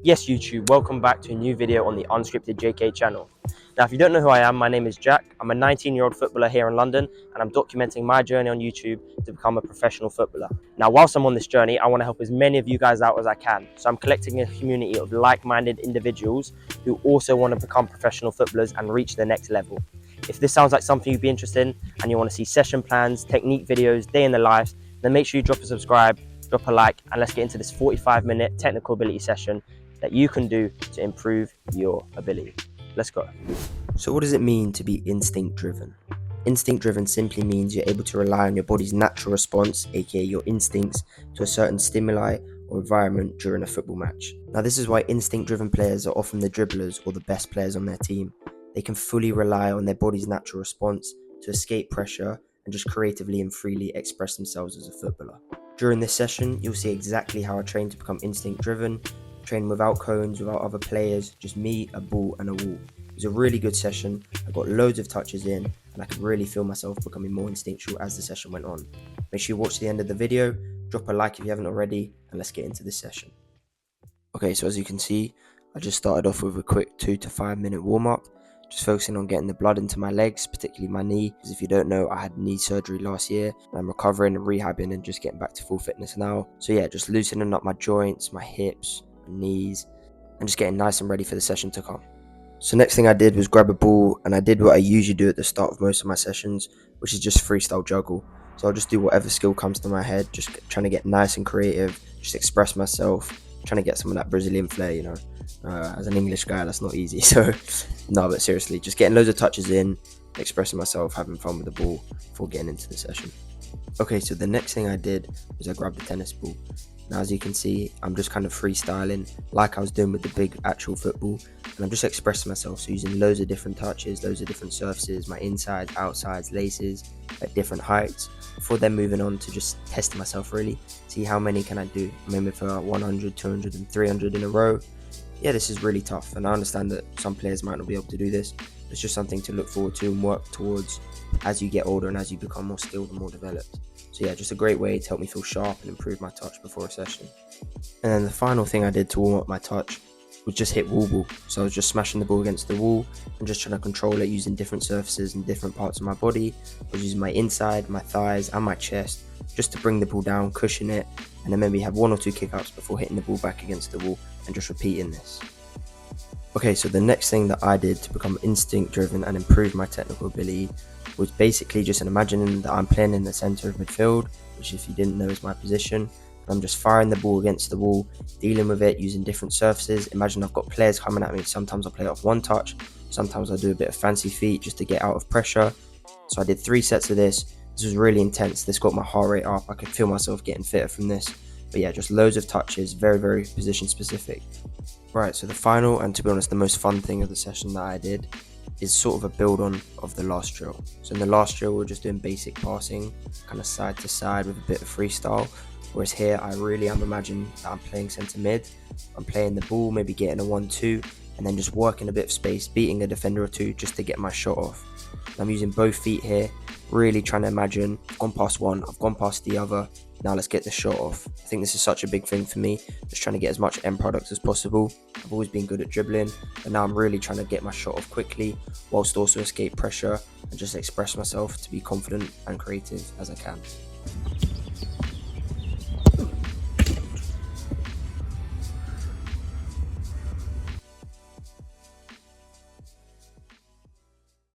Yes, YouTube, welcome back to a new video on the Unscripted JK channel. Now, if you don't know who I am, my name is Jack. I'm a 19-year-old footballer here in London, and I'm documenting my journey on YouTube to become a professional footballer. Now, whilst I'm on this journey, I want to help as many of you guys out as I can. So I'm collecting a community of like-minded individuals who also want to become professional footballers and reach the next level. If this sounds like something you'd be interested in, and you want to see session plans, technique videos, day in the life, then make sure you drop a subscribe, drop a like, and let's get into this 45-minute technical ability session that you can do to improve your ability. Let's go. So what does it mean to be instinct driven? Instinct driven simply means you're able to rely on your body's natural response, aka your instincts, to a certain stimuli or environment during a football match. Now this is why instinct driven players are often the dribblers or the best players on their team. They can fully rely on their body's natural response to escape pressure and just creatively and freely express themselves as a footballer. During this session, you'll see exactly how I train to become instinct driven, training without cones, without other players, just me, a ball and a wall. It was a really good session. I got loads of touches in and I could really feel myself becoming more instinctual as the session went on. Make sure you watch the end of the video, drop a like if you haven't already, and let's get into this session. Okay, so as you can see, I just started off with a quick 2 to 5 minute warm up, just focusing on getting the blood into my legs, particularly my knee, because if you don't know, I had knee surgery last year and I'm recovering and rehabbing and just getting back to full fitness now. So yeah, just loosening up my joints, my hips, knees, and just getting nice and ready for the session to come. So next thing I did was grab a ball, and I did what I usually do at the start of most of my sessions, which is just freestyle juggle. So I'll just do whatever skill comes to my head, just trying to get nice and creative, just express myself, trying to get some of that Brazilian flair, you know. As an English guy, that's not easy. So no, but seriously, just getting loads of touches in, expressing myself, having fun with the ball before getting into the session. Okay, so the next thing I did was I grabbed the tennis ball. Now, as you can see, I'm just kind of freestyling like I was doing with the big actual football, and I'm just expressing myself, so using loads of different touches, loads of different surfaces, my insides, outsides, laces at different heights, before then moving on to just test myself really, see how many can I do. I'm aiming for 100, 200 and 300 in a row. Yeah, this is really tough, and I understand that some players might not be able to do this. It's just something to look forward to and work towards as you get older and as you become more skilled and more developed. So yeah, just a great way to help me feel sharp and improve my touch before a session. And then the final thing I did to warm up my touch was just hit wall ball. So I was just smashing the ball against the wall and just trying to control it using different surfaces and different parts of my body. I was using my inside, my thighs and my chest just to bring the ball down, cushion it, and then maybe have 1 or 2 kick-ups before hitting the ball back against the wall and just repeating this. Okay, so the next thing that I did to become instinct driven and improve my technical ability was basically just imagining that I'm playing in the centre of midfield, which if you didn't know is my position. I'm just firing the ball against the wall, dealing with it using different surfaces. Imagine I've got players coming at me. Sometimes I play off one touch, sometimes I do a bit of fancy feet just to get out of pressure. So I did 3 sets of this. This was really intense. This got my heart rate up. I could feel myself getting fitter from this. But yeah, just loads of touches, very, very position specific. Right, so the final, and to be honest, the most fun thing of the session that I did is sort of a build on of the last drill. So in the last drill, we're just doing basic passing, kind of side to side with a bit of freestyle. Whereas here, I really am imagining that I'm playing centre mid. I'm playing the ball, maybe getting a 1-2, and then just working a bit of space, beating a defender or 2 just to get my shot off. And I'm using both feet here, really trying to imagine, I've gone past one, I've gone past the other, now let's get the shot off. I think this is such a big thing for me, just trying to get as much end product as possible. I've always been good at dribbling, but now I'm really trying to get my shot off quickly, whilst also escape pressure and just express myself to be confident and creative as I can.